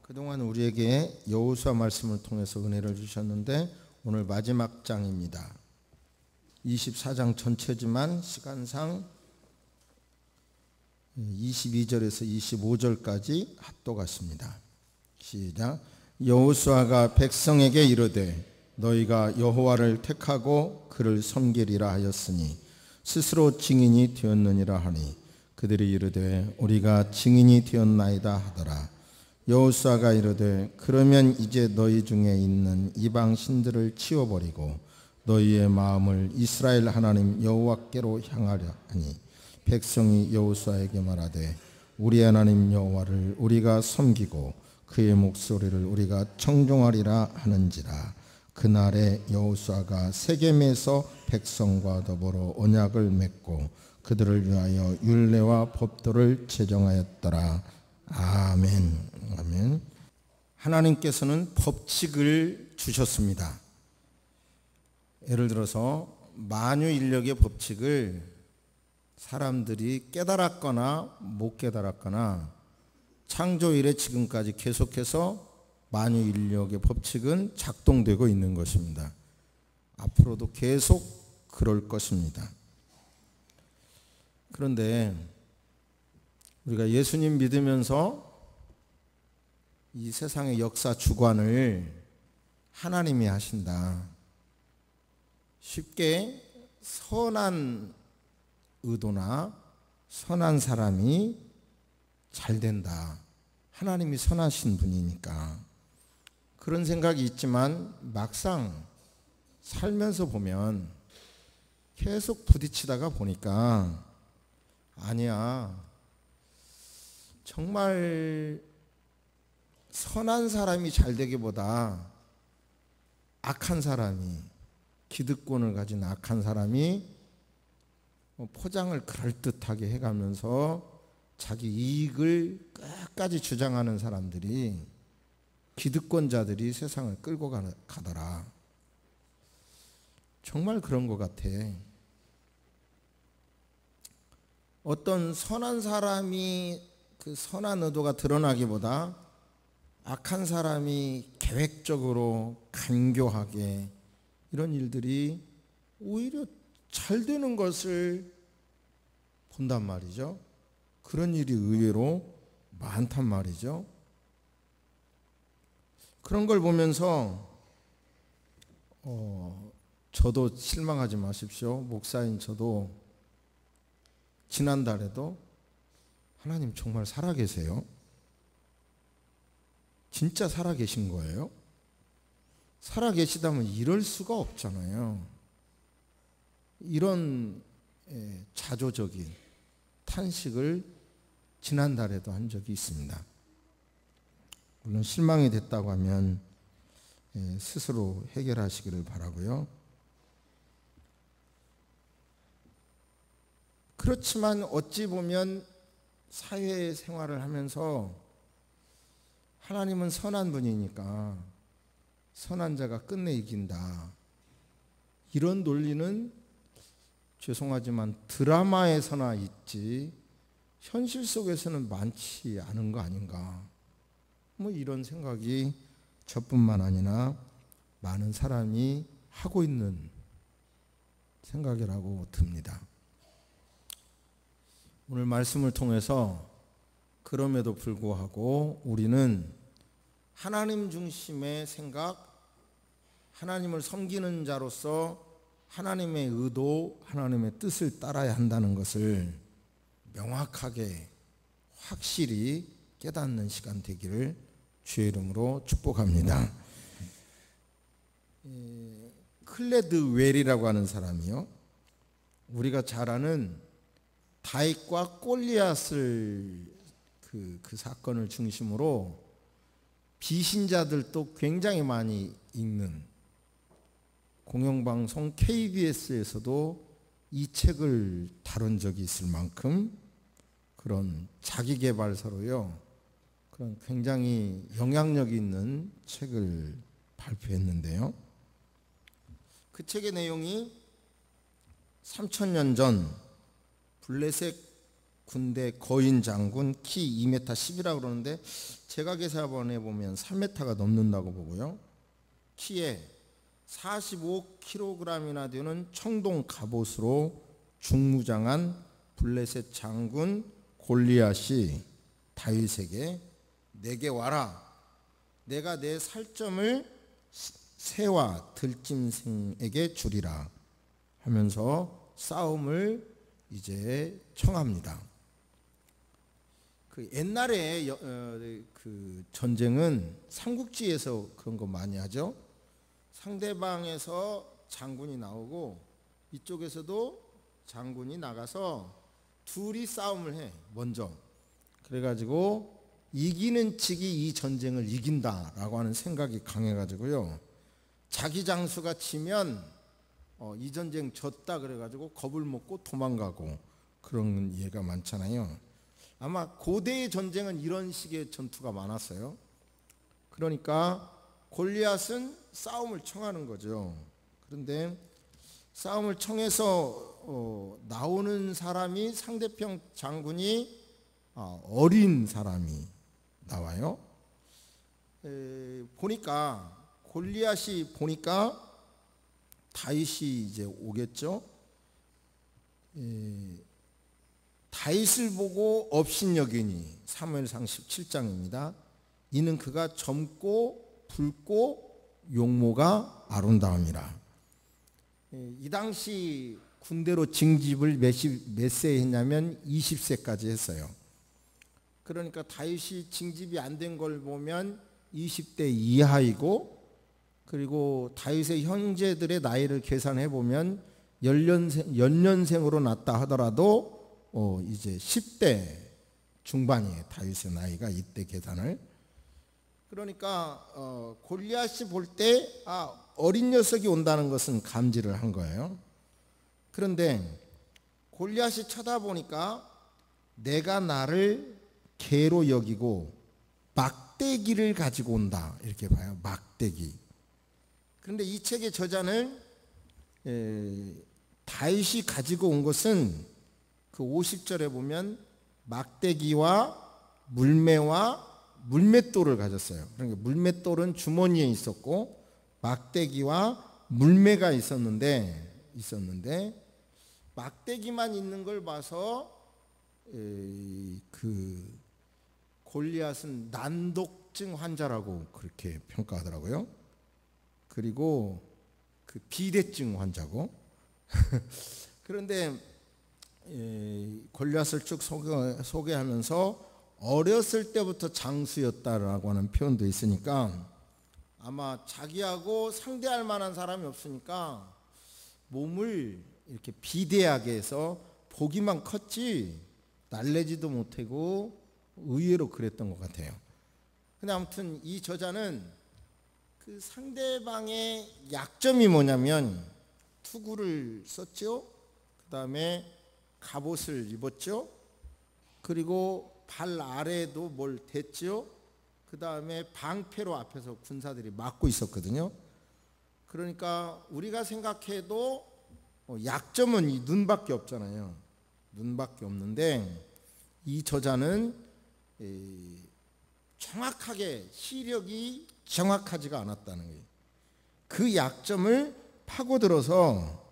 그동안 우리에게 여호수아 말씀을 통해서 은혜를 주셨는데 오늘 마지막 장입니다. 24장 전체지만 시간상 22절에서 25절까지 합독하십니다. 시작. 여호수아가 백성에게 이르되 너희가 여호와를 택하고 그를 섬기리라 하였으니 스스로 증인이 되었느니라 하니 그들이 이르되 우리가 증인이 되었나이다 하더라. 여호수아가 이르되 그러면 이제 너희 중에 있는 이방 신들을 치워버리고 너희의 마음을 이스라엘 하나님 여호와께로 향하려 하니 백성이 여호수아에게 말하되 우리 하나님 여호와를 우리가 섬기고 그의 목소리를 우리가 청종하리라 하는지라. 그날에 여호수아가 세겜에서 백성과 더불어 언약을 맺고 그들을 위하여 율례와 법도를 제정하였더라. 아멘. 아멘. 하나님께서는 법칙을 주셨습니다. 예를 들어서 만유인력의 법칙을 사람들이 깨달았거나 못 깨달았거나 창조 이래 지금까지 계속해서 만유인력의 법칙은 작동되고 있는 것입니다. 앞으로도 계속 그럴 것입니다. 그런데 우리가 예수님 믿으면서 이 세상의 역사 주관을 하나님이 하신다. 쉽게 선한 의도나 선한 사람이 잘 된다. 하나님이 선하신 분이니까. 그런 생각이 있지만 막상 살면서 보면 계속 부딪히다가 보니까 아니야. 정말 선한 사람이 잘 되기보다 악한 사람이, 기득권을 가진 악한 사람이 포장을 그럴듯하게 해가면서 자기 이익을 끝까지 주장하는 사람들이, 기득권자들이 세상을 끌고 가더라. 정말 그런 것 같아. 어떤 선한 사람이 그 선한 의도가 드러나기보다 악한 사람이 계획적으로 간교하게 이런 일들이 오히려 잘 되는 것을 본단 말이죠. 그런 일이 의외로 많단 말이죠. 그런 걸 보면서 저도 실망하지 마십시오. 목사인 저도 지난달에도 하나님 정말 살아계세요? 진짜 살아계신 거예요? 살아계시다면 이럴 수가 없잖아요. 이런 자조적인 탄식을 지난달에도 한 적이 있습니다. 물론 실망이 됐다고 하면 스스로 해결하시기를 바라고요. 그렇지만 어찌 보면 사회생활을 하면서 하나님은 선한 분이니까 선한 자가 끝내 이긴다. 이런 논리는 죄송하지만 드라마에서나 있지 현실 속에서는 많지 않은 거 아닌가. 뭐 이런 생각이 저뿐만 아니라 많은 사람이 하고 있는 생각이라고 듭니다. 오늘 말씀을 통해서 그럼에도 불구하고 우리는 하나님 중심의 생각, 하나님을 섬기는 자로서 하나님의 의도, 하나님의 뜻을 따라야 한다는 것을 명확하게 확실히 깨닫는 시간 되기를 주의 이름으로 축복합니다. 클레드 웰이라고 하는 사람이요, 우리가 잘 아는 다윗과 골리앗을 그 사건을 중심으로 비신자들도 굉장히 많이 읽는 공영방송 KBS에서도 이 책을 다룬 적이 있을 만큼 그런 자기계발서로요, 그런 굉장히 영향력 있는 책을 발표했는데요. 그 책의 내용이 3000년 전 블레셋 군대 거인 장군, 키 2m 10이라고 그러는데 제가 계산해 보면 3m가 넘는다고 보고요. 키에 45kg이나 되는 청동 갑옷으로 중무장한 블레셋 장군 골리앗이 다윗에게 내게 와라. 내가 내 살점을 새와 들짐승에게 주리라 하면서 싸움을 이제 청합니다. 그 옛날에 그 전쟁은 삼국지에서 그런 거 많이 하죠. 상대방에서 장군이 나오고 이쪽에서도 장군이 나가서 둘이 싸움을 해 먼저. 그래가지고 이기는 측이 이 전쟁을 이긴다라고 하는 생각이 강해가지고요. 자기 장수가 치면 이 전쟁 졌다 그래가지고 겁을 먹고 도망가고 그런 예가 많잖아요. 아마 고대의 전쟁은 이런 식의 전투가 많았어요. 그러니까 골리앗은 싸움을 청하는 거죠. 그런데 싸움을 청해서 나오는 사람이 상대편 장군이 어린 사람이 나와요. 보니까 골리앗이 보니까 다윗이 이제 오겠죠. 다윗을 보고 업신여기니 사무엘상 17장입니다. 이는 그가 젊고 붉고 용모가 아름다움이라. 이 당시 군대로 징집을 몇 세에 했냐면 20세까지 했어요. 그러니까 다윗이 징집이 안 된 걸 보면 20대 이하이고, 그리고 다윗의 형제들의 나이를 계산해 보면 연년생으로 낳았다 하더라도 이제 10대 중반이에요. 다윗의 나이가 이때 계산을. 그러니까 골리앗이 볼 때 어린 녀석이 온다는 것은 감지를 한 거예요. 그런데 골리앗이 쳐다보니까 내가 나를 개로 여기고 막대기를 가지고 온다 이렇게 봐요. 막대기. 그런데 이 책의 저자는 다윗이 가지고 온 것은 그 50절에 보면 막대기와 물매와 물맷돌을 가졌어요. 그러니까 물맷돌은 주머니에 있었고 막대기와 물매가 있었는데 막대기만 있는 걸 봐서 그 골리앗은 난독증 환자라고 그렇게 평가하더라고요. 그리고 그 비대증 환자고. 그런데 골리앗을 쭉 소개하면서 어렸을 때부터 장수였다라고 하는 표현도 있으니까 아마 자기하고 상대할 만한 사람이 없으니까 몸을 이렇게 비대하게 해서 보기만 컸지 날래지도 못하고 의외로 그랬던 것 같아요. 근데 아무튼 이 저자는 그 상대방의 약점이 뭐냐면 투구를 썼죠. 그 다음에 갑옷을 입었죠. 그리고 발 아래에도 뭘 댔죠. 그 다음에 방패로 앞에서 군사들이 막고 있었거든요. 그러니까 우리가 생각해도 약점은 이 눈밖에 없잖아요. 눈밖에 없는데 이 저자는 정확하게 시력이 정확하지가 않았다는 거예요. 그 약점을 파고들어서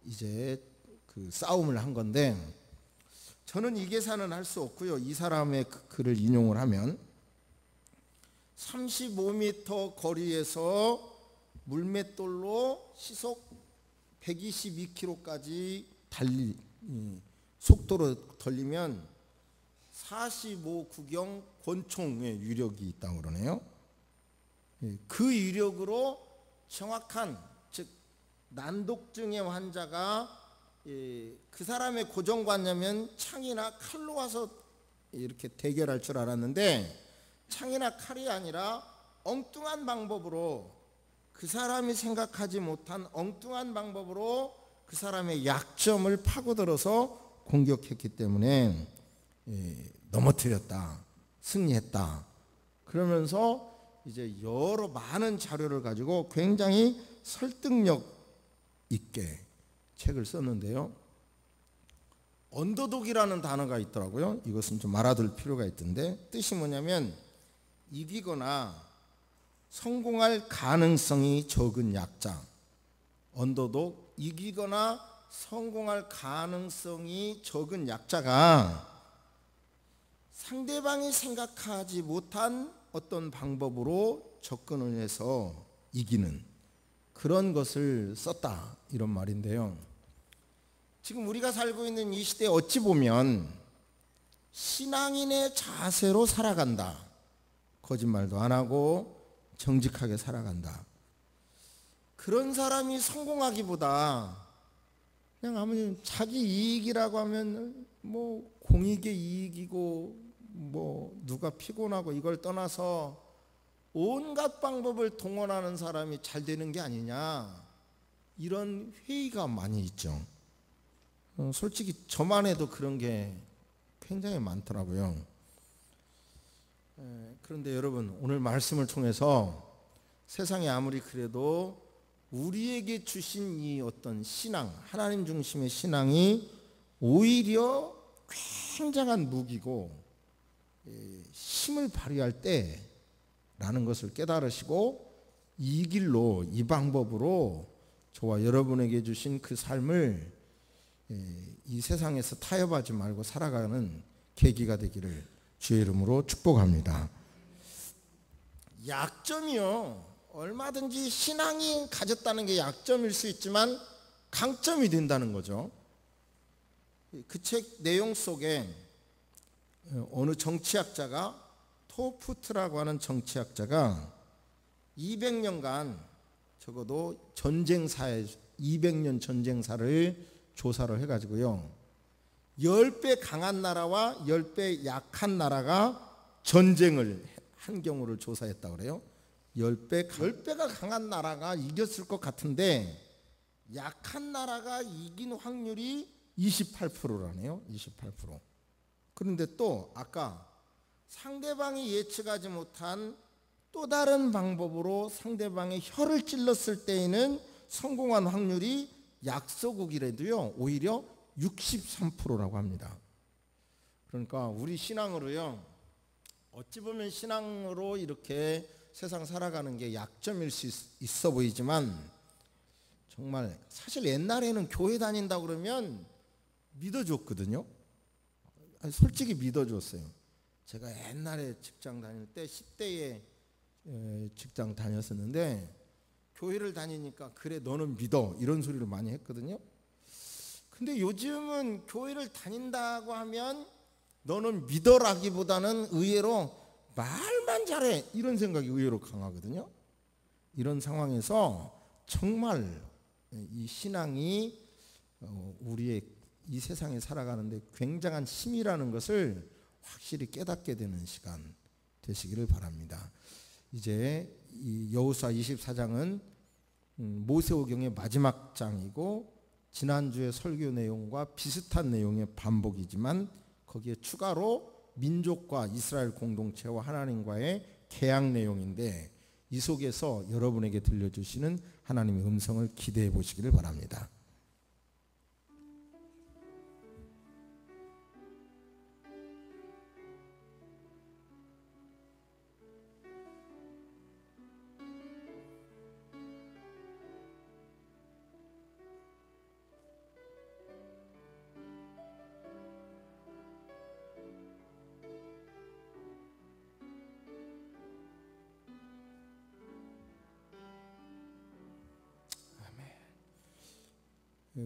이제 그 싸움을 한 건데, 저는 이 계산은 할 수 없고요. 이 사람의 글을 인용을 하면 35m 거리에서 물맷돌로 시속 122km까지 속도로 달리면 45구경 권총의 유력이 있다고 그러네요. 그 유력으로 정확한, 즉 난독증의 환자가 그 사람의 고정관념은 창이나 칼로 와서 이렇게 대결할 줄 알았는데 창이나 칼이 아니라 엉뚱한 방법으로, 그 사람이 생각하지 못한 엉뚱한 방법으로 그 사람의 약점을 파고들어서 공격했기 때문에 넘어뜨렸다, 승리했다. 그러면서 이제 여러 많은 자료를 가지고 굉장히 설득력 있게 책을 썼는데요. 언더독이라는 단어가 있더라고요. 이것은 좀 알아둘 필요가 있던데, 뜻이 뭐냐면 이기거나 성공할 가능성이 적은 약자. 언더독, 이기거나 성공할 가능성이 적은 약자가 상대방이 생각하지 못한 어떤 방법으로 접근을 해서 이기는 그런 것을 썼다, 이런 말인데요. 지금 우리가 살고 있는 이 시대에 어찌 보면 신앙인의 자세로 살아간다. 거짓말도 안 하고 정직하게 살아간다. 그런 사람이 성공하기보다 그냥 아무리 자기 이익이라고 하면 뭐 공익의 이익이고 뭐 누가 피곤하고 이걸 떠나서 온갖 방법을 동원하는 사람이 잘 되는 게 아니냐, 이런 회의가 많이 있죠. 솔직히 저만 해도 그런 게 굉장히 많더라고요. 그런데 여러분, 오늘 말씀을 통해서 세상에 아무리 그래도 우리에게 주신 이 어떤 신앙, 하나님 중심의 신앙이 오히려 굉장한 무기고 힘을 발휘할 때라는 것을 깨달으시고 이 길로, 이 방법으로 저와 여러분에게 주신 그 삶을 이 세상에서 타협하지 말고 살아가는 계기가 되기를 주의 이름으로 축복합니다. 약점이요, 얼마든지 신앙이 가졌다는 게 약점일 수 있지만 강점이 된다는 거죠. 그 책 내용 속에 어느 정치학자가, 토프트라고 하는 정치학자가 200년간 적어도 전쟁사에 200년 전쟁사를 조사를 해가지고요, 10배 강한 나라와 10배 약한 나라가 전쟁을 한 경우를 조사했다고 그래요. 10배가 강한 나라가 이겼을 것 같은데 약한 나라가 이긴 확률이 28%라네요. 28%. 그런데 또 아까 상대방이 예측하지 못한 또 다른 방법으로 상대방의 혀를 찔렀을 때에는 성공한 확률이 약소국이라도요 오히려 63%라고 합니다. 그러니까 우리 신앙으로요, 어찌 보면 신앙으로 이렇게 세상 살아가는 게 약점일 수 있어 보이지만 정말 사실 옛날에는 교회 다닌다고 그러면 믿어줬거든요. 솔직히 믿어줬어요. 제가 옛날에 직장 다닐 때 10대에 직장 다녔었는데 교회를 다니니까 그래 너는 믿어 이런 소리를 많이 했거든요. 근데 요즘은 교회를 다닌다고 하면 너는 믿어라기보다는 의외로 말만 잘해 이런 생각이 의외로 강하거든요. 이런 상황에서 정말 이 신앙이 우리의 이 세상에 살아가는데 굉장한 힘이라는 것을 확실히 깨닫게 되는 시간 되시기를 바랍니다. 이제 이 여호수아 24장은 모세오경의 마지막 장이고 지난주의 설교 내용과 비슷한 내용의 반복이지만 거기에 추가로 민족과 이스라엘 공동체와 하나님과의 계약 내용인데 이 속에서 여러분에게 들려주시는 하나님의 음성을 기대해 보시기를 바랍니다.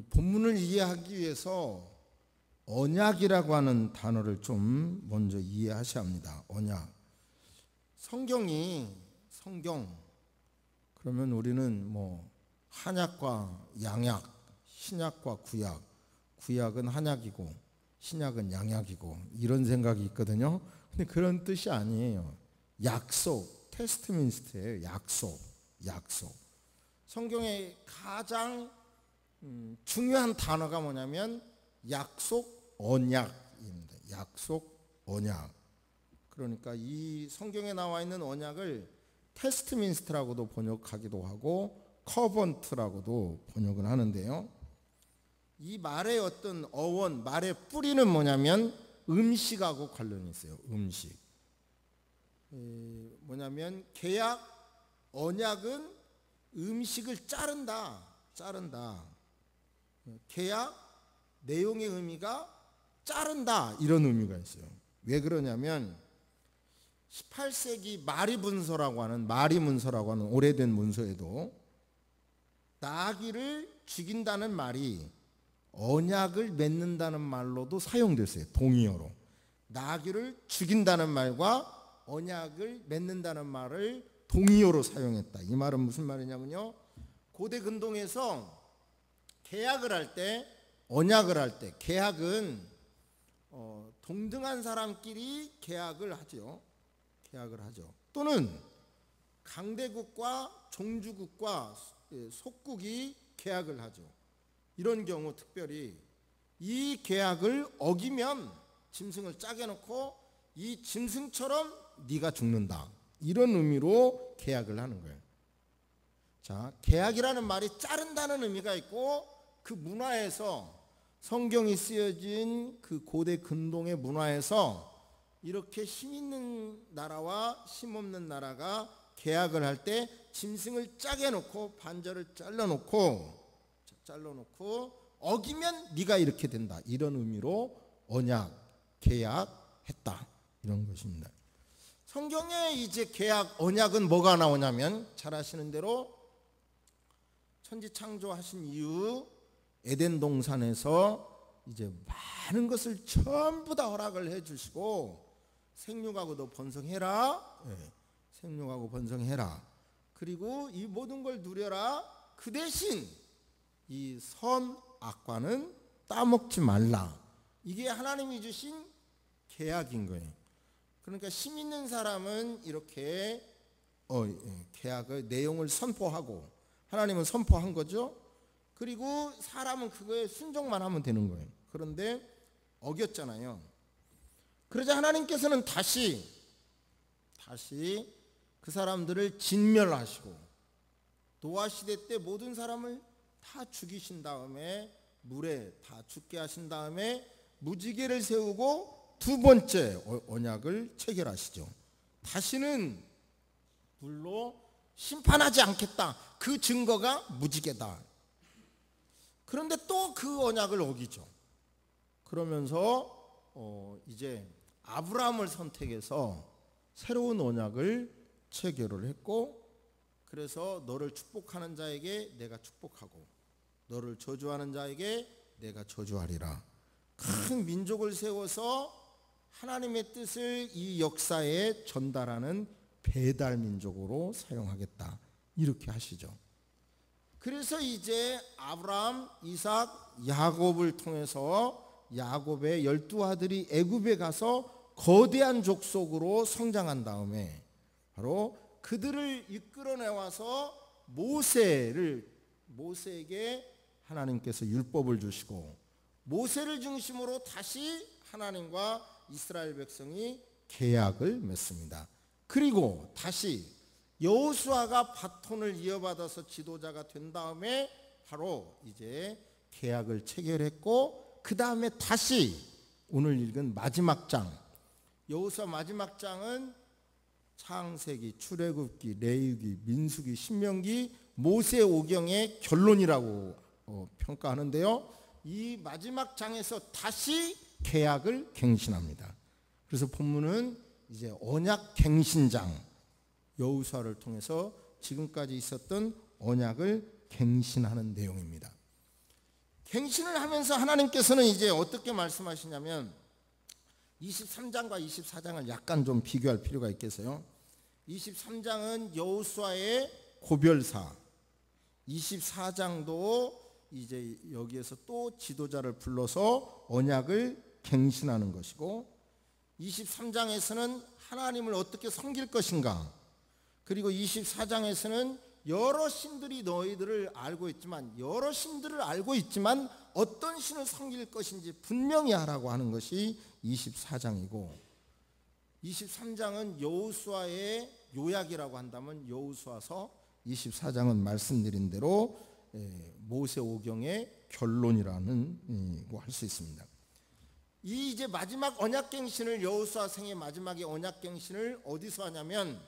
본문을 이해하기 위해서 언약이라고 하는 단어를 좀 먼저 이해하셔야 합니다. 언약. 성경 그러면 우리는 뭐 한약과 양약, 신약과 구약, 구약은 한약이고 신약은 양약이고 이런 생각이 있거든요. 근데 그런 뜻이 아니에요. 약속, 테스트민스트예요. 약속. 성경의 가장 중요한 단어가 뭐냐면 약속, 언약입니다. 약속, 언약. 그러니까 이 성경에 나와 있는 언약을 테스트민스트라고도 번역하기도 하고 커번트라고도 번역을 하는데요. 이 말의 어떤 어원, 말의 뿌리는 뭐냐면 음식하고 관련이 있어요. 음식. 뭐냐면 계약, 언약은 음식을 자른다. 계약 내용의 의미가 자른다, 이런 의미가 있어요. 왜 그러냐면 18세기 마리문서라고 하는 오래된 문서에도 나귀를 죽인다는 말이 언약을 맺는다는 말로도 사용됐어요. 동의어로. 나귀를 죽인다는 말과 언약을 맺는다는 말을 동의어로 사용했다. 이 말은 무슨 말이냐면요, 고대 근동에서 계약을 할 때, 언약을 할 때, 계약은 동등한 사람끼리 계약을 하죠. 또는 강대국과 종주국과 속국이 계약을 하죠. 이런 경우 특별히 이 계약을 어기면 짐승을 짜게 놓고 이 짐승처럼 네가 죽는다, 이런 의미로 계약을 하는 거예요. 자, 계약이라는 말이 자른다는 의미가 있고, 그 문화에서, 성경이 쓰여진 그 고대 근동의 문화에서 이렇게 힘 있는 나라와 힘 없는 나라가 계약을 할 때 짐승을 짜게 놓고 반절을 잘라놓고 어기면 네가 이렇게 된다, 이런 의미로 언약, 계약했다, 이런 것입니다. 성경에 이제 계약, 언약은 뭐가 나오냐면, 잘 아시는 대로 천지 창조하신 이후 에덴 동산에서 이제 많은 것을 전부 다 허락을 해주시고, 생육하고도 번성해라, 생육하고 번성해라, 그리고 이 모든 걸 누려라, 그 대신 이 선악과는 따먹지 말라, 이게 하나님이 주신 계약인 거예요. 그러니까 힘 있는 사람은 이렇게 계약의 내용을 선포하고, 하나님은 선포한 거죠. 그리고 사람은 그거에 순종만 하면 되는 거예요. 그런데 어겼잖아요. 그러자 하나님께서는 다시 그 사람들을 진멸하시고, 노아 시대 때 모든 사람을 다 죽이신 다음에, 물에 다 죽게 하신 다음에 무지개를 세우고 두 번째 언약을 체결하시죠. 다시는 불로 심판하지 않겠다, 그 증거가 무지개다. 그런데 또 그 언약을 어기죠. 그러면서 이제 아브라함을 선택해서 새로운 언약을 체결을 했고, 그래서 너를 축복하는 자에게 내가 축복하고 너를 저주하는 자에게 내가 저주하리라, 큰 민족을 세워서 하나님의 뜻을 이 역사에 전달하는 배달 민족으로 사용하겠다, 이렇게 하시죠. 그래서 이제 아브라함, 이삭, 야곱을 통해서 야곱의 12아들이 애굽에 가서 거대한 족속으로 성장한 다음에 바로 그들을 이끌어내와서 모세에게 하나님께서 율법을 주시고, 모세를 중심으로 다시 하나님과 이스라엘 백성이 계약을 맺습니다. 그리고 다시 여호수아가 바톤을 이어받아서 지도자가 된 다음에 바로 이제 계약을 체결했고, 그 다음에 다시 오늘 읽은 마지막 장, 여호수아 마지막 장은 창세기, 출애굽기, 레위기, 민수기, 신명기, 모세오경의 결론이라고 평가하는데요, 이 마지막 장에서 다시 계약을 갱신합니다. 그래서 본문은 이제 언약 갱신장, 여호수아를 통해서 지금까지 있었던 언약을 갱신하는 내용입니다. 갱신을 하면서 하나님께서는 이제 어떻게 말씀하시냐면, 23장과 24장을 약간 좀 비교할 필요가 있겠어요. 23장은 여호수아의 고별사, 24장도 이제 여기에서 또 지도자를 불러서 언약을 갱신하는 것이고, 23장에서는 하나님을 어떻게 섬길 것인가, 그리고 24장에서는 여러 신들이 너희들을 알고 있지만, 어떤 신을 섬길 것인지 분명히 하라고 하는 것이 24장이고, 23장은 여호수아의 요약이라고 한다면 여호수아서, 24장은 말씀드린 대로 모세오경의 결론이라는 할 수 있습니다. 이 이제 마지막 언약갱신을, 여호수아 생의 마지막의 언약갱신을 어디서 하냐면,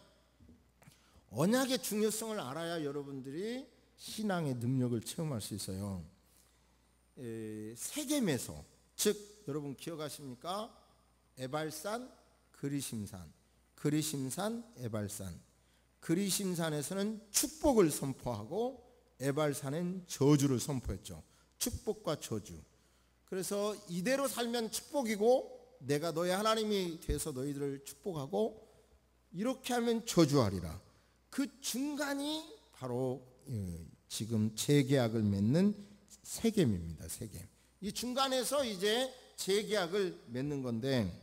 언약의 중요성을 알아야 여러분들이 신앙의 능력을 체험할 수 있어요. 세겜에서, 즉 여러분 기억하십니까? 에발산, 그리심산, 그리심산, 에발산. 그리심산에서는 축복을 선포하고 에발산은 저주를 선포했죠. 축복과 저주. 그래서 이대로 살면 축복이고 내가 너의 하나님이 돼서 너희들을 축복하고, 이렇게 하면 저주하리라. 그 중간이 바로 지금 재계약을 맺는 세겜입니다. 세겜. 이 중간에서 이제 재계약을 맺는 건데,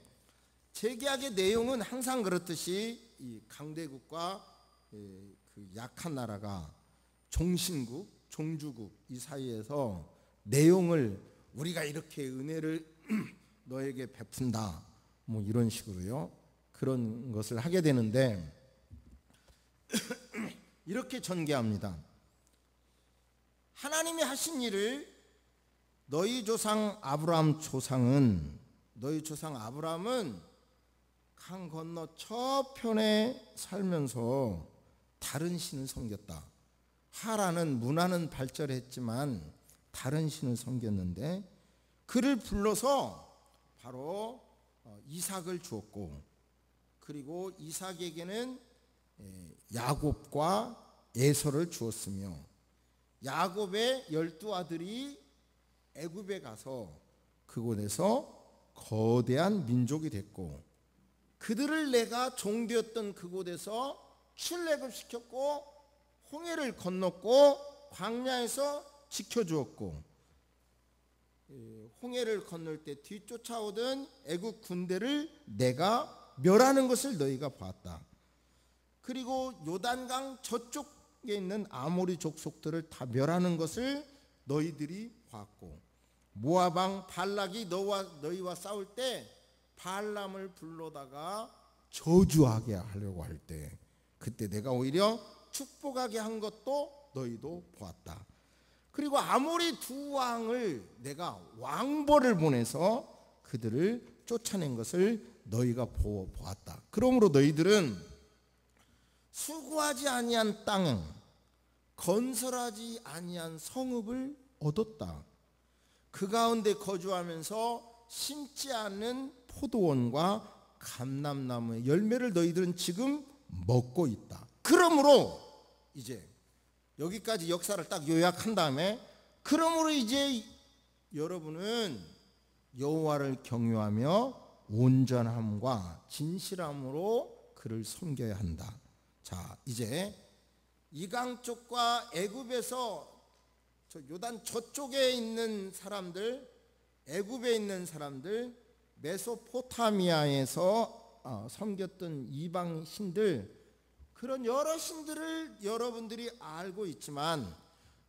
재계약의 내용은 항상 그렇듯이 이 강대국과 그 약한 나라가 종신국, 종주국 이 사이에서 내용을 우리가 이렇게 은혜를 너에게 베푼다, 뭐 이런 식으로요, 그런 것을 하게 되는데 이렇게 전개합니다. 하나님이 하신 일을 너희 조상 아브라함은 강 건너 저편에 살면서 다른 신을 섬겼다. 하라는 문화는 발전했지만 다른 신을 섬겼는데, 그를 불러서 바로 이삭을 주었고, 그리고 이삭에게는 야곱과 에서를 주었으며, 야곱의 12아들이 애굽에 가서 그곳에서 거대한 민족이 됐고, 그들을 내가 종되었던 그곳에서 출애굽시켰고 홍해를 건넜고 광야에서 지켜주었고, 홍해를 건널 때 뒤쫓아오던 애국 군대를 내가 멸하는 것을 너희가 봤다. 그리고 요단강 저쪽에 있는 아모리 족속들을 다 멸하는 것을 너희들이 봤고, 모압 왕 발락이 너희와 싸울 때 발람을 불러다가 저주하게 하려고 할 때, 그때 내가 오히려 축복하게 한 것도 너희도 보았다. 그리고 아모리 두 왕을 내가 왕벌을 보내서 그들을 쫓아낸 것을 너희가 보았다. 그러므로 너희들은 수고하지 아니한 땅, 건설하지 아니한 성읍을 얻었다. 그 가운데 거주하면서 심지 않은 포도원과 감람나무의 열매를 너희들은 지금 먹고 있다. 그러므로 이제 여기까지 역사를 딱 요약한 다음에, 그러므로 이제 여러분은 여호와를 경외하며 온전함과 진실함으로 그를 섬겨야 한다. 자, 이제 이강 쪽과 애굽에서 저 요단 저쪽에 있는 사람들, 애굽에 있는 사람들, 메소포타미아에서 섬겼던 이방 신들, 그런 여러 신들을 여러분들이 알고 있지만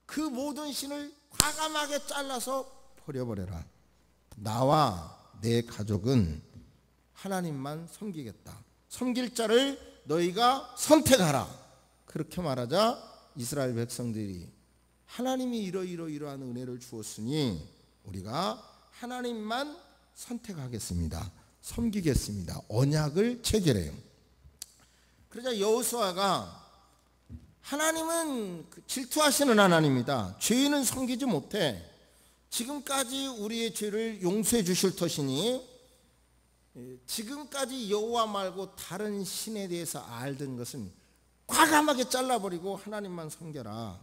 그 모든 신을 과감하게 잘라서 버려버려라. 나와 내 가족은 하나님만 섬기겠다. 섬길 자를 너희가 선택하라. 그렇게 말하자 이스라엘 백성들이 하나님이 이러이러한 은혜를 주었으니 우리가 하나님만 선택하겠습니다. 섬기겠습니다. 언약을 체결해요. 그러자 여호수아가, 하나님은 질투하시는 하나님이다. 죄인은 섬기지 못해. 지금까지 우리의 죄를 용서해 주실 터시니 지금까지 여호와 말고 다른 신에 대해서 알던 것은 과감하게 잘라버리고 하나님만 섬겨라.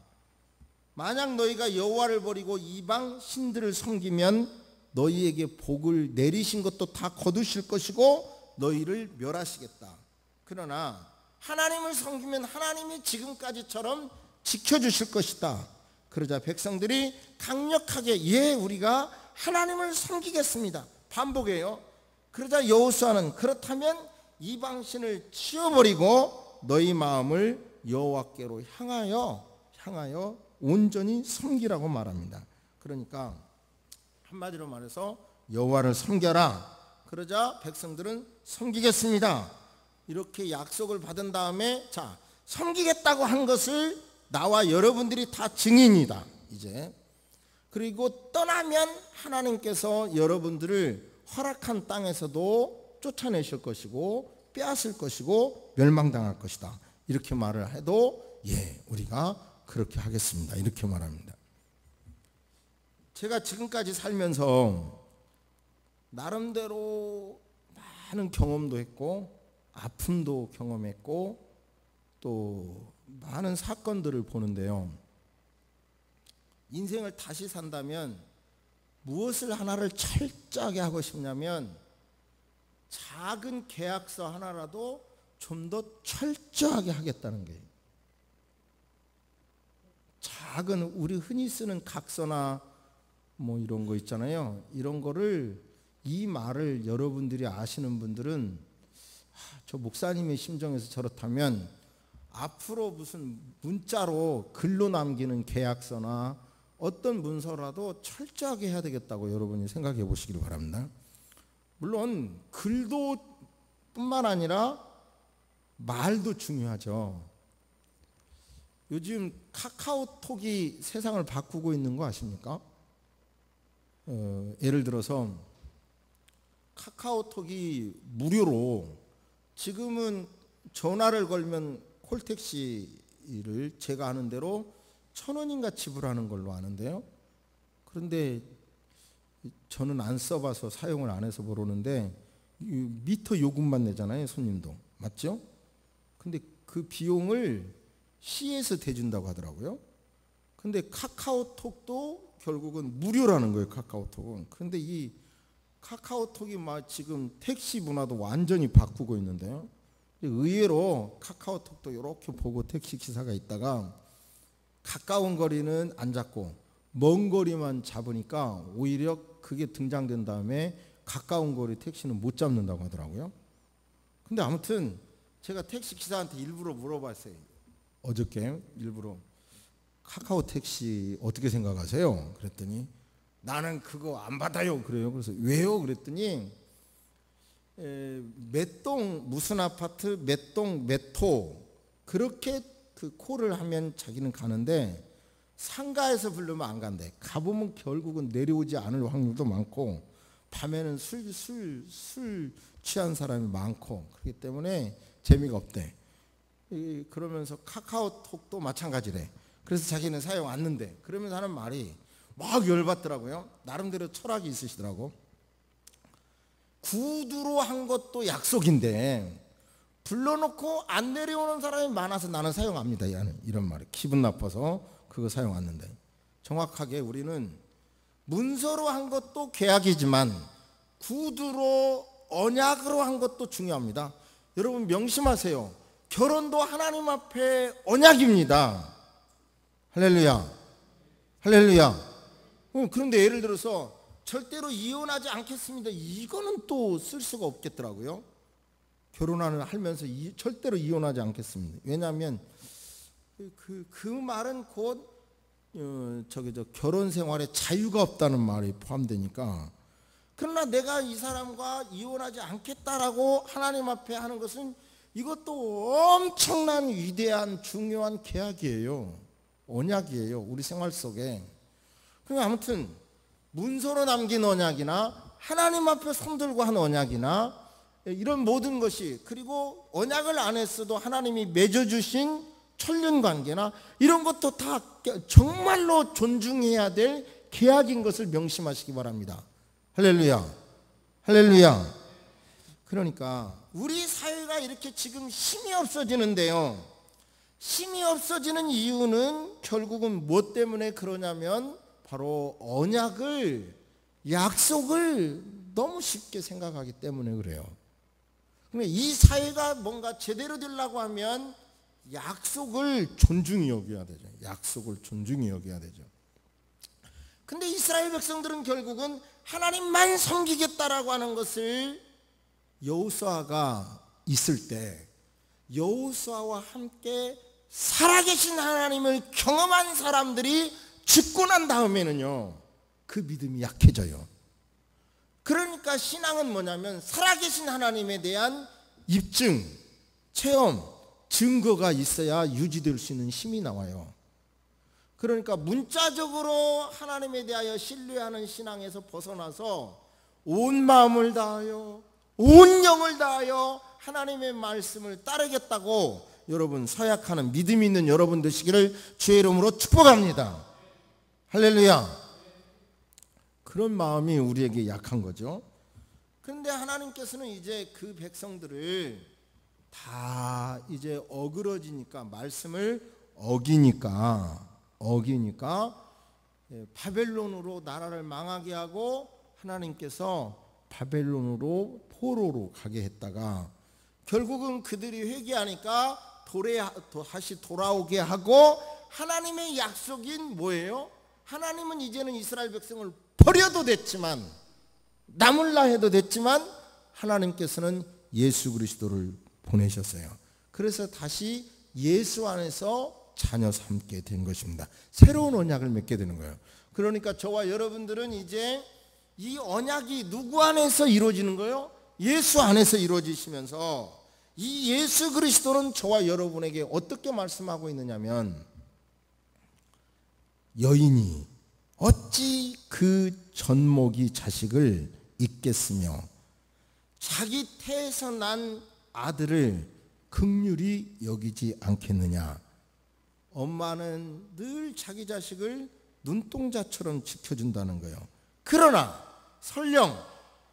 만약 너희가 여호와를 버리고 이방 신들을 섬기면 너희에게 복을 내리신 것도 다 거두실 것이고 너희를 멸하시겠다. 그러나 하나님을 섬기면 하나님이 지금까지처럼 지켜주실 것이다. 그러자 백성들이 강력하게 예, 우리가 하나님을 섬기겠습니다. 반복해요. 그러자 여호수아는 그렇다면 이방신을 치워버리고 너희 마음을 여호와께로 향하여 온전히 섬기라고 말합니다. 그러니까 한마디로 말해서 여호와를 섬겨라. 그러자 백성들은 섬기겠습니다. 이렇게 약속을 받은 다음에, 자, 섬기겠다고 한 것을 나와 여러분들이 다 증인이다. 이제 그리고 떠나면 하나님께서 여러분들을 허락한 땅에서도 쫓아내실 것이고 빼앗을 것이고 멸망당할 것이다. 이렇게 말을 해도 예, 우리가 그렇게 하겠습니다. 이렇게 말합니다. 제가 지금까지 살면서 나름대로 많은 경험도 했고 아픔도 경험했고 또 많은 사건들을 보는데요. 인생을 다시 산다면 무엇을 하나를 철저하게 하고 싶냐면 작은 계약서 하나라도 좀 더 철저하게 하겠다는 거예요. 작은 우리 흔히 쓰는 각서나 뭐 이런 거 있잖아요. 이런 거를 이 말을 여러분들이 아시는 분들은 저 목사님의 심정에서 저렇다면 앞으로 무슨 문자로 글로 남기는 계약서나 어떤 문서라도 철저하게 해야 되겠다고 여러분이 생각해 보시길 바랍니다. 물론 글도 뿐만 아니라 말도 중요하죠. 요즘 카카오톡이 세상을 바꾸고 있는 거 아십니까? 예를 들어서 카카오톡이 무료로 지금은 전화를 걸면 콜택시를 제가 아는 대로 1,000원인가 지불하는 걸로 아는데요. 그런데 저는 안 써봐서 사용을 안 해서 모르는데 미터 요금만 내잖아요. 손님도. 맞죠? 근데 그 비용을 시에서 대준다고 하더라고요. 근데 카카오톡도 결국은 무료라는 거예요. 카카오톡은. 그런데 이 카카오톡이 막 지금 택시 문화도 완전히 바꾸고 있는데요. 의외로 카카오톡도 이렇게 보고 택시 기사가 있다가 가까운 거리는 안 잡고 먼 거리만 잡으니까 오히려 그게 등장된 다음에 가까운 거리 택시는 못 잡는다고 하더라고요. 근데 아무튼 제가 택시 기사한테 일부러 물어봤어요. 어저께 일부러 카카오 택시 어떻게 생각하세요? 그랬더니 나는 그거 안 받아요. 그래요. 그래서 왜요? 그랬더니 몇 동 무슨 아파트 몇 동 몇 호 그렇게 그 콜을 하면 자기는 가는데 상가에서 부르면 안 간대. 가보면 결국은 내려오지 않을 확률도 많고 밤에는 술 취한 사람이 많고 그렇기 때문에 재미가 없대. 그러면서 카카오톡도 마찬가지래. 그래서 자기는 사용 안 는데 그러면서 하는 말이 막 열받더라고요. 나름대로 철학이 있으시더라고. 구두로 한 것도 약속인데 불러놓고 안 내려오는 사람이 많아서 나는 사용 안 합니다. 이런 말이 기분 나빠서 그거 사용 안 하는데 정확하게 우리는 문서로 한 것도 계약이지만 구두로 언약으로 한 것도 중요합니다. 여러분 명심하세요. 결혼도 하나님 앞에 언약입니다. 할렐루야. 할렐루야. 그런데 예를 들어서 절대로 이혼하지 않겠습니다. 이거는 또 쓸 수가 없겠더라고요. 결혼을 하면서 절대로 이혼하지 않겠습니다. 왜냐하면 그 말은 곧 결혼 생활에 자유가 없다는 말이 포함되니까. 그러나 내가 이 사람과 이혼하지 않겠다라고 하나님 앞에 하는 것은 이것도 엄청난 위대한 중요한 계약이에요. 언약이에요. 우리 생활 속에. 그럼 아무튼 문서로 남긴 언약이나 하나님 앞에 손들고 한 언약이나 이런 모든 것이 그리고 언약을 안 했어도 하나님이 맺어주신 천륜관계나 이런 것도 다 정말로 존중해야 될 계약인 것을 명심하시기 바랍니다. 할렐루야. 할렐루야. 그러니까 우리 사회가 이렇게 지금 힘이 없어지는데요. 힘이 없어지는 이유는 결국은 무엇 때문에 그러냐면 바로 언약을 약속을 너무 쉽게 생각하기 때문에 그래요. 그러니까 이 사회가 뭔가 제대로 되려고 하면 약속을 존중히 여겨야 되죠. 약속을 존중히 여겨야 되죠. 근데 이스라엘 백성들은 결국은 하나님만 섬기겠다라고 하는 것을 여호수아가 있을 때 여호수아와 함께 살아계신 하나님을 경험한 사람들이 죽고 난 다음에는요 그 믿음이 약해져요. 그러니까 신앙은 뭐냐면 살아계신 하나님에 대한 입증, 체험, 증거가 있어야 유지될 수 있는 힘이 나와요. 그러니까 문자적으로 하나님에 대하여 신뢰하는 신앙에서 벗어나서 온 마음을 다하여 온 영을 다하여 하나님의 말씀을 따르겠다고 여러분 서약하는 믿음이 있는 여러분 되시기를 주의 이름으로 축복합니다. 할렐루야. 그런 마음이 우리에게 약한 거죠. 그런데 하나님께서는 이제 그 백성들을 다 이제 어그러지니까, 말씀을 어기니까 바벨론으로 나라를 망하게 하고 하나님께서 바벨론으로 포로로 가게 했다가 결국은 그들이 회개하니까 다시 돌아오게 하고, 하나님의 약속인 뭐예요? 하나님은 이제는 이스라엘 백성을 버려도 됐지만, 남을라 해도 됐지만 하나님께서는 예수 그리스도를 보내셨어요. 그래서 다시 예수 안에서 자녀 삼게 된 것입니다. 새로운 언약을 맺게 되는 거예요. 그러니까 저와 여러분들은 이제 이 언약이 누구 안에서 이루어지는 거예요? 예수 안에서 이루어지시면서 이 예수 그리스도는 저와 여러분에게 어떻게 말씀하고 있느냐면, 여인이 어찌 그 젖먹이 자식을 잊겠으며 자기 태에서 난 아들을 긍휼히 여기지 않겠느냐. 엄마는 늘 자기 자식을 눈동자처럼 지켜준다는 거예요. 그러나 설령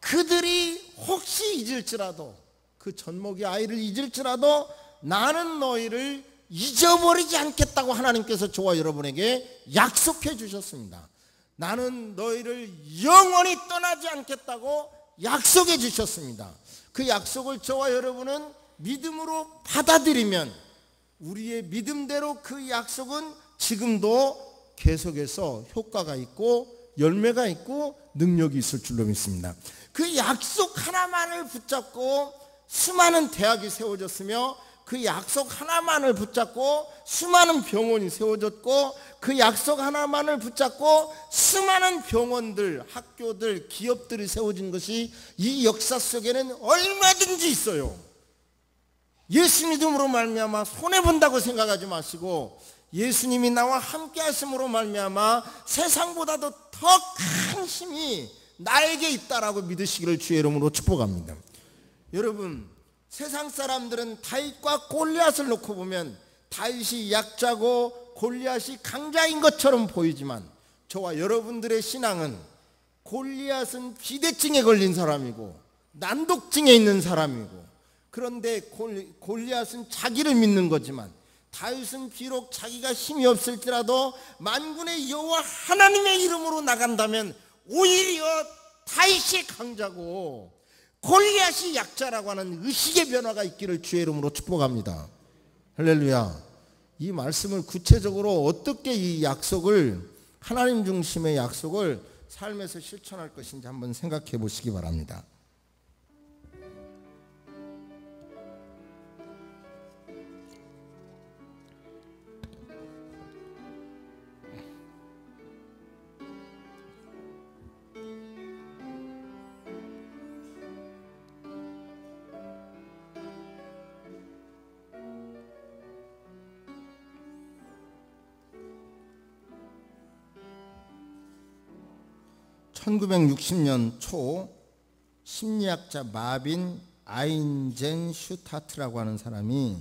그들이 혹시 잊을지라도, 그 젖먹이 아이를 잊을지라도 나는 너희를 잊어버리지 않겠다고 하나님께서 저와 여러분에게 약속해 주셨습니다. 나는 너희를 영원히 떠나지 않겠다고 약속해 주셨습니다. 그 약속을 저와 여러분은 믿음으로 받아들이면 우리의 믿음대로 그 약속은 지금도 계속해서 효과가 있고 열매가 있고 능력이 있을 줄로 믿습니다. 그 약속 하나만을 붙잡고 수많은 대학이 세워졌으며, 그 약속 하나만을 붙잡고 수많은 병원이 세워졌고, 그 약속 하나만을 붙잡고 수많은 병원들, 학교들, 기업들이 세워진 것이 이 역사 속에는 얼마든지 있어요. 예수 믿음으로 말미암아 손해본다고 생각하지 마시고, 예수님이 나와 함께 하심으로 말미암아 세상보다도 더 큰 힘이 나에게 있다라고 믿으시기를 주의 이름으로 축복합니다. 여러분, 세상 사람들은 다윗과 골리앗을 놓고 보면 다윗이 약자고 골리앗이 강자인 것처럼 보이지만, 저와 여러분들의 신앙은 골리앗은 비대증에 걸린 사람이고 난독증에 있는 사람이고, 그런데 골리앗은 자기를 믿는 거지만 다윗은 비록 자기가 힘이 없을지라도 만군의 여호와 하나님의 이름으로 나간다면 오히려 다윗이 강자고 골리앗이 약자라고 하는 의식의 변화가 있기를 주의 이름으로 축복합니다. 할렐루야. 이 말씀을 구체적으로 어떻게 이 약속을, 하나님 중심의 약속을 삶에서 실천할 것인지 한번 생각해 보시기 바랍니다. 1960년 초 심리학자 마빈 아인젠 슈타트라고 하는 사람이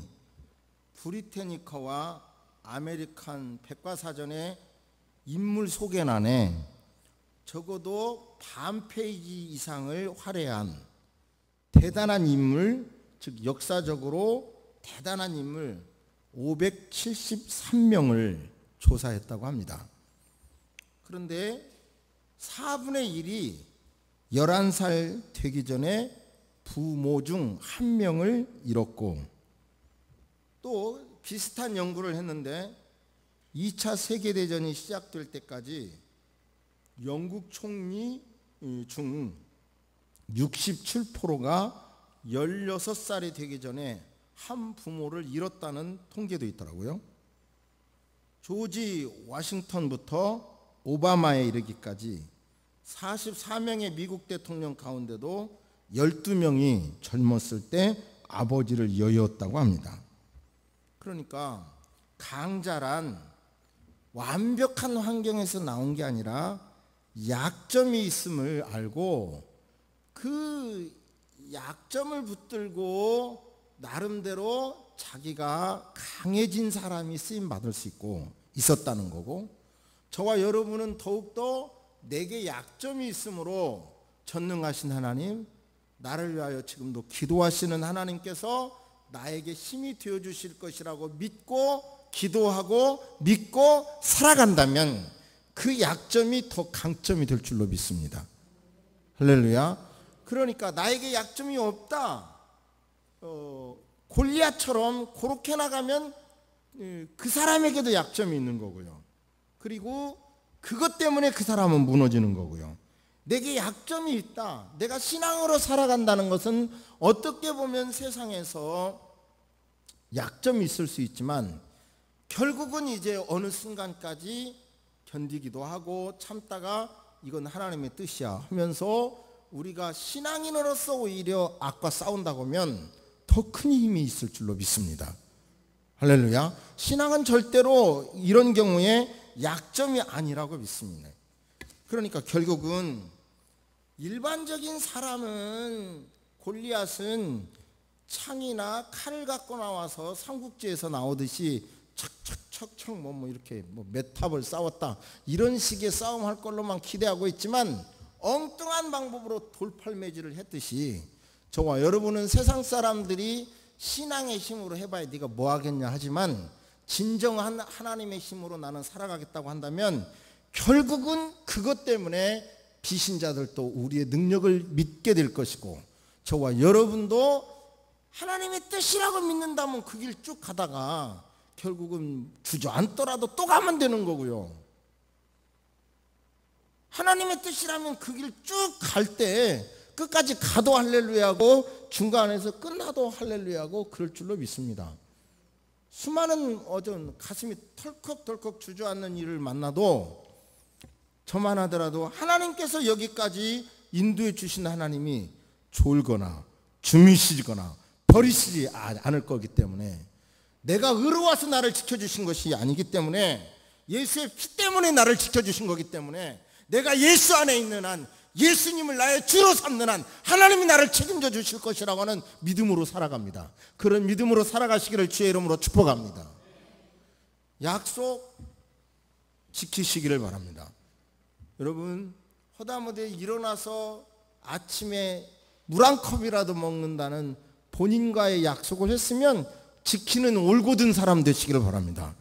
브리테니커와 아메리칸 백과사전의 인물 소개란에 적어도 반 페이지 이상을 할애한 대단한 인물, 즉 역사적으로 대단한 인물 573명을 조사했다고 합니다. 그런데 4분의 1이 11살 되기 전에 부모 중 한 명을 잃었고, 또 비슷한 연구를 했는데 2차 세계대전이 시작될 때까지 영국 총리 중 67%가 16살이 되기 전에 한 부모를 잃었다는 통계도 있더라고요. 조지 워싱턴부터 오바마에 이르기까지 44명의 미국 대통령 가운데도 12명이 젊었을 때 아버지를 여의었다고 합니다. 그러니까 강자란 완벽한 환경에서 나온 게 아니라 약점이 있음을 알고 그 약점을 붙들고 나름대로 자기가 강해진 사람이 쓰임받을 수 있고 있었다는 거고, 저와 여러분은 더욱더 내게 약점이 있으므로 전능하신 하나님, 나를 위하여 지금도 기도하시는 하나님께서 나에게 힘이 되어주실 것이라고 믿고 기도하고 믿고 살아간다면 그 약점이 더 강점이 될 줄로 믿습니다. 할렐루야. 그러니까 나에게 약점이 없다, 골리앗처럼 그렇게 나가면 그 사람에게도 약점이 있는 거고요. 그리고 그것 때문에 그 사람은 무너지는 거고요. 내게 약점이 있다, 내가 신앙으로 살아간다는 것은 어떻게 보면 세상에서 약점이 있을 수 있지만 결국은 이제 어느 순간까지 견디기도 하고 참다가 이건 하나님의 뜻이야 하면서 우리가 신앙인으로서 오히려 악과 싸운다고 하면 더 큰 힘이 있을 줄로 믿습니다. 할렐루야. 신앙은 절대로 이런 경우에 약점이 아니라고 믿습니다. 그러니까 결국은 일반적인 사람은, 골리앗은 창이나 칼을 갖고 나와서 삼국지에서 나오듯이 척척척척 이렇게 몇 탑을 싸웠다 이런 식의 싸움할 걸로만 기대하고 있지만, 엉뚱한 방법으로 돌팔매질을 했듯이 저와 여러분은 세상 사람들이 신앙의 힘으로 해봐야 네가 뭐 하겠냐 하지만 진정한 하나님의 힘으로 나는 살아가겠다고 한다면 결국은 그것 때문에 비신자들도 우리의 능력을 믿게 될 것이고, 저와 여러분도 하나님의 뜻이라고 믿는다면 그 길 쭉 가다가 결국은 주저앉더라도 또 가면 되는 거고요. 하나님의 뜻이라면 그 길 쭉 갈 때 끝까지 가도 할렐루야고 중간에서 끝나도 할렐루야고 그럴 줄로 믿습니다. 수많은 가슴이 털컥털컥 주저앉는 일을 만나도 저만 하더라도 하나님께서 여기까지 인도해 주신 하나님이 졸거나 주무시거나 버리시지 않을 거기 때문에, 내가 의로워서 나를 지켜주신 것이 아니기 때문에, 예수의 피 때문에 나를 지켜주신 거기 때문에, 내가 예수 안에 있는 한, 예수님을 나의 주로 삼는 한 하나님이 나를 책임져 주실 것이라고 하는 믿음으로 살아갑니다. 그런 믿음으로 살아가시기를 주의 이름으로 축복합니다. 약속 지키시기를 바랍니다. 여러분, 허다무대 일어나서 아침에 물 한 컵이라도 먹는다는 본인과의 약속을 했으면 지키는 올곧은 사람 되시기를 바랍니다.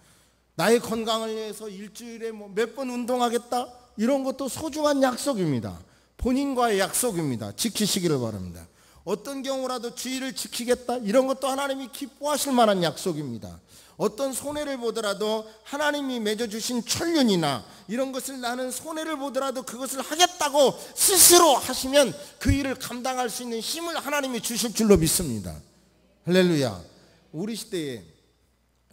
나의 건강을 위해서 일주일에 몇 번 운동하겠다, 이런 것도 소중한 약속입니다. 본인과의 약속입니다. 지키시기를 바랍니다. 어떤 경우라도 주의를 지키겠다, 이런 것도 하나님이 기뻐하실 만한 약속입니다. 어떤 손해를 보더라도 하나님이 맺어주신 천륜이나 이런 것을 나는 손해를 보더라도 그것을 하겠다고 스스로 하시면 그 일을 감당할 수 있는 힘을 하나님이 주실 줄로 믿습니다. 할렐루야. 우리 시대에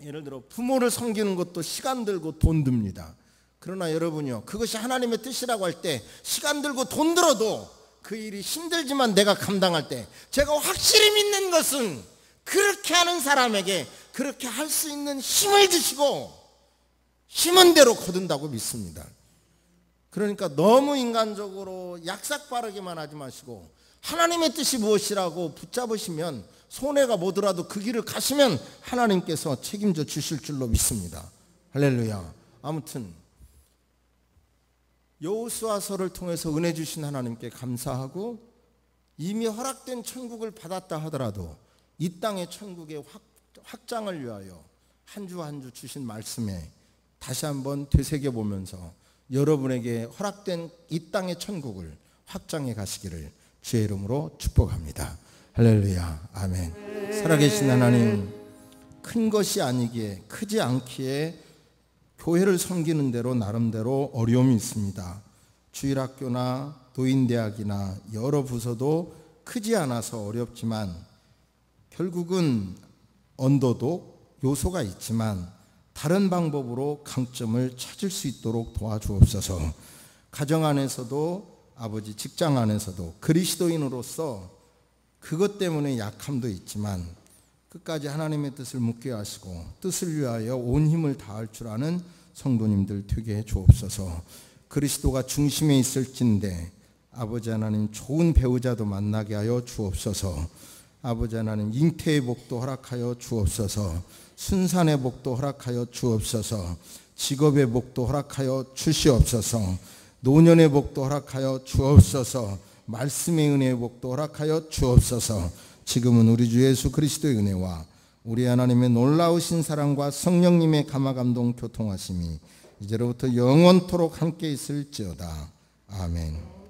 예를 들어 부모를 섬기는 것도 시간 들고 돈 듭니다. 그러나 여러분요, 그것이 하나님의 뜻이라고 할 때 시간 들고 돈 들어도 그 일이 힘들지만 내가 감당할 때, 제가 확실히 믿는 것은 그렇게 하는 사람에게 그렇게 할 수 있는 힘을 주시고 힘은 대로 거둔다고 믿습니다. 그러니까 너무 인간적으로 약삭빠르게만 하지 마시고 하나님의 뜻이 무엇이라고 붙잡으시면, 손해가 뭐더라도 그 길을 가시면 하나님께서 책임져 주실 줄로 믿습니다. 할렐루야. 아무튼 여호수아서를 통해서 은혜 주신 하나님께 감사하고, 이미 허락된 천국을 받았다 하더라도 이 땅의 천국의 확장을 위하여 한 주 한 주 주신 말씀에 다시 한번 되새겨보면서 여러분에게 허락된 이 땅의 천국을 확장해 가시기를 주의 이름으로 축복합니다. 할렐루야. 아멘. 살아계신 하나님, 큰 것이 아니기에, 크지 않기에 교회를 섬기는 대로 나름대로 어려움이 있습니다. 주일학교나 노인대학이나 여러 부서도 크지 않아서 어렵지만 결국은 언더독 요소가 있지만 다른 방법으로 강점을 찾을 수 있도록 도와주옵소서. 가정 안에서도, 아버지 직장 안에서도 그리스도인으로서 그것 때문에 약함도 있지만 끝까지 하나님의 뜻을 묻게 하시고 뜻을 위하여 온 힘을 다할 줄 아는 성도님들 되게 해 주옵소서. 그리스도가 중심에 있을진데 아버지 하나님 좋은 배우자도 만나게 하여 주옵소서. 아버지 하나님 잉태의 복도 허락하여 주옵소서. 순산의 복도 허락하여 주옵소서. 직업의 복도 허락하여 주시옵소서. 노년의 복도 허락하여 주옵소서. 말씀의 은혜의 복도 허락하여 주옵소서. 지금은 우리 주 예수 그리스도의 은혜와 우리 하나님의 놀라우신 사랑과 성령님의 감화감동 교통하심이 이제로부터 영원토록 함께 있을지어다. 아멘.